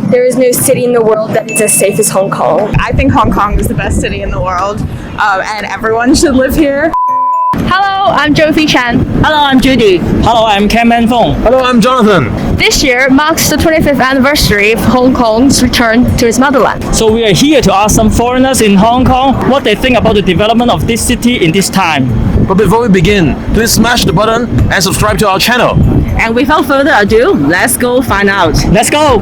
there is no city in the world that is as safe as Hong Kong. I think Hong Kong is the best city in the world, and everyone should live here. Hello, I'm Josie Chan. Hello, I'm Judy. Hello, I'm Cameron Fong. Hello, I'm Jonathan. This year marks the 25th anniversary of Hong Kong's return to its motherland. So we are here to ask some foreigners in Hong Kong what they think about the development of this city in this time. But before we begin, please smash the button and subscribe to our channel. And without further ado, let's go find out. Let's go!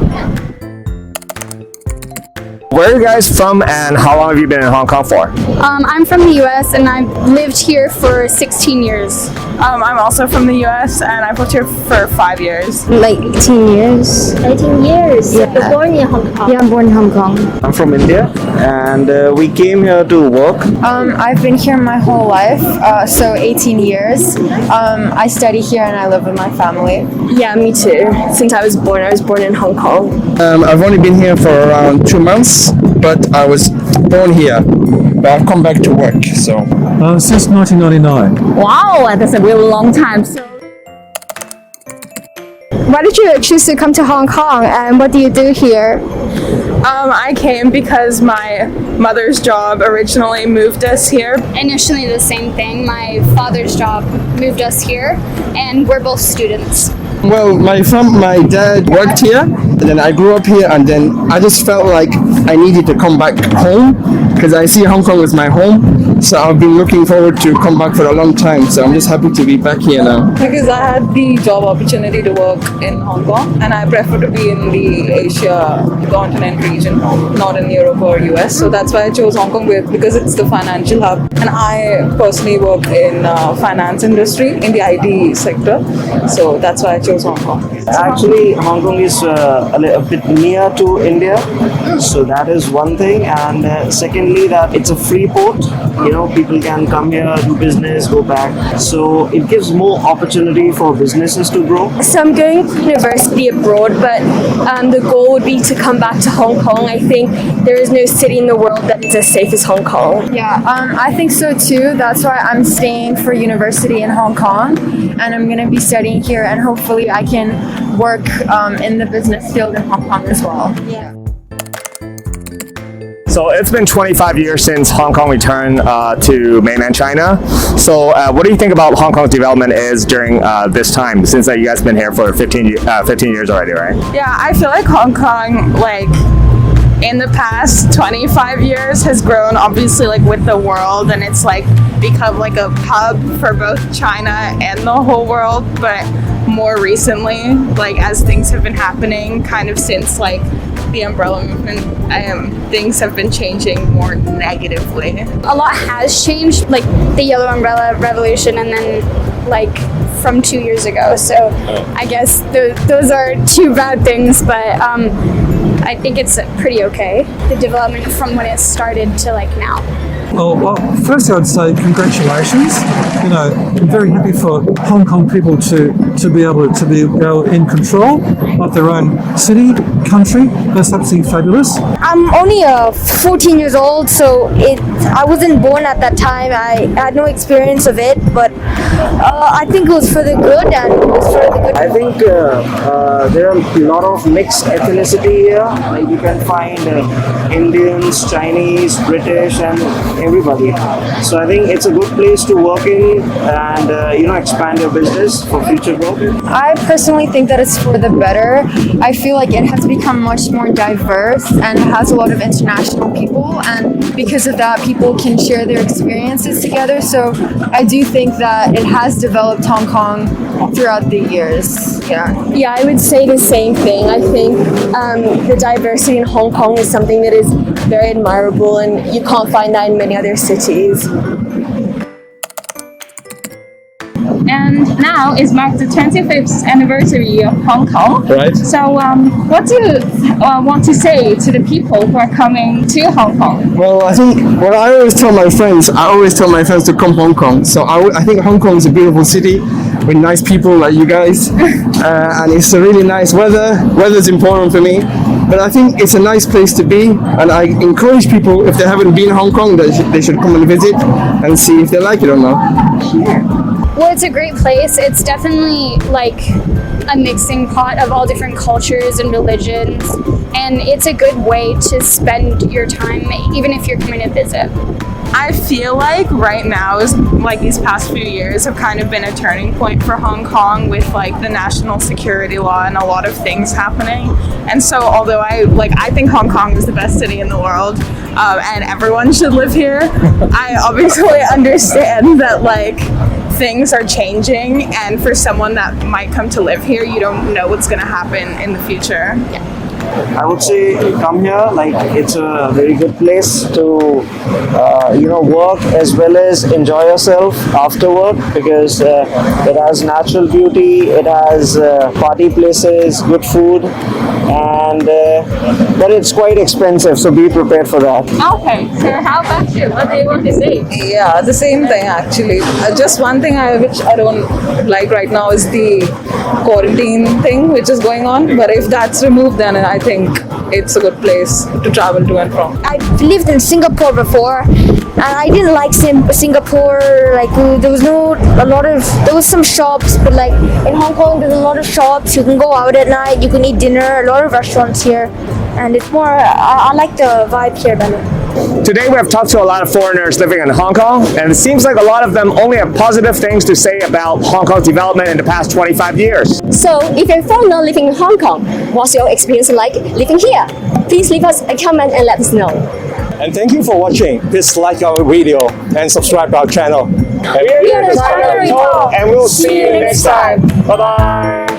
Where are you guys from and how long have you been in Hong Kong for? I'm from the US and I've lived here for 16 years. I'm also from the US, and I've lived here for 5 years. Like 18 years. 18 years. Yeah. You're born in Hong Kong. Yeah, I'm born in Hong Kong. I'm from India and we came here to work. I've been here my whole life, so 18 years. I study here and I live with my family. Yeah, me too. Since I was born in Hong Kong. I've only been here for around 2 months, but I was born here. But I've come back to work, so. Since 1999. Wow, that's a really long time. Why did you choose to come to Hong Kong and what do you do here? I came because my mother's job originally moved us here. Initially the same thing. My father's job moved us here, and we're both students. Well, my dad worked here, and then I grew up here, and then I just felt like I needed to come back home because I see Hong Kong as my home. So I've been looking forward to come back for a long time. So I'm just happy to be back here now. Because I had the job opportunity to work in Hong Kong, and I prefer to be in the Asia continent region, not in Europe or US. So that's why I chose Hong Kong because it's the financial hub. And I personally work in finance industry, in the IT sector. So that's why I chose Hong Kong. Actually, Hong Kong is a bit near to India. So that is one thing. And secondly, that it's a free port. You know, people can come here, do business, go back. So it gives more opportunity for businesses to grow. So I'm going to university abroad, but the goal would be to come back to Hong Kong. I think there is no city in the world that is as safe as Hong Kong. Yeah, I think so too. That's why I'm staying for university in Hong Kong, and I'm going to be studying here, and hopefully I can work in the business field in Hong Kong as well. Yeah. So it's been 25 years since Hong Kong returned to mainland China. So what do you think about Hong Kong's development is during this time, since you guys have been here for 15 years already, right? Yeah, I feel like Hong Kong, in the past 25 years has grown obviously with the world, and it's become a hub for both China and the whole world. But more recently, as things have been happening kind of since the umbrella movement, things have been changing more negatively. A lot has changed, like the yellow umbrella revolution, and then from 2 years ago. So I guess those are two bad things, but I think it's pretty okay, the development from when it started to now. Well, first I'd say congratulations. You know, I'm very happy for Hong Kong people to be able to be in control of their own city, country. That's absolutely fabulous. I'm only 14 years old, so I wasn't born at that time. I had no experience of it, but I think it was for the good, and it was for the good. I think there are a lot of mixed ethnicity here. You can find Indians, Chinese, British, and everybody. So I think it's a good place to work in and expand your business for future growth. I personally think that it's for the better. I feel like it has become much more diverse and it has a lot of international people, and because of that people can share their experiences together. So I do think that it has developed Hong Kong throughout the years. Yeah, I would say the same thing. I think the diversity in Hong Kong is something that is very admirable, and you can't find that in many other cities. And now is marked the 25th anniversary of Hong Kong. Right. So what do you want to say to the people who are coming to Hong Kong? Well, I think what I always tell my friends to come Hong Kong. So I think Hong Kong is a beautiful city with nice people like you guys, and it's a really nice weather. Weather's important for me. But I think it's a nice place to be, and I encourage people, if they haven't been in Hong Kong, they should come and visit and see if they like it or not. Sure. Well, it's a great place. It's definitely a mixing pot of all different cultures and religions. and it's a good way to spend your time, even if you're coming to visit. I feel like right now is like these past few years have kind of been a turning point for Hong Kong with like the national security law and a lot of things happening. And so although I think Hong Kong is the best city in the world and everyone should live here, I obviously understand that like things are changing, and for someone that might come to live here, you don't know what's going to happen in the future. I would say come here, like it's a very good place to work as well as enjoy yourself after work, because it has natural beauty, it has party places, good food, and but it's quite expensive, so be prepared for that. Okay, so how about you? What do you want to say? Yeah, the same thing actually. Just one thing which I don't like right now is the quarantine thing which is going on. But if that's removed, then I think it's a good place to travel to and from. I've lived in Singapore before, and I didn't like Singapore. Like there was some shops, but like in Hong Kong, there's a lot of shops. You can go out at night, you can eat dinner. A lot of restaurants here, and it's more. I like the vibe here better. Today we have talked to a lot of foreigners living in Hong Kong, and it seems like a lot of them only have positive things to say about Hong Kong's development in the past 25 years. So, if you're a foreigner living in Hong Kong, what's your experience like living here? Please leave us a comment and let us know. And thank you for watching. Please like our video and subscribe to our channel. And we'll see you next time. Bye-bye.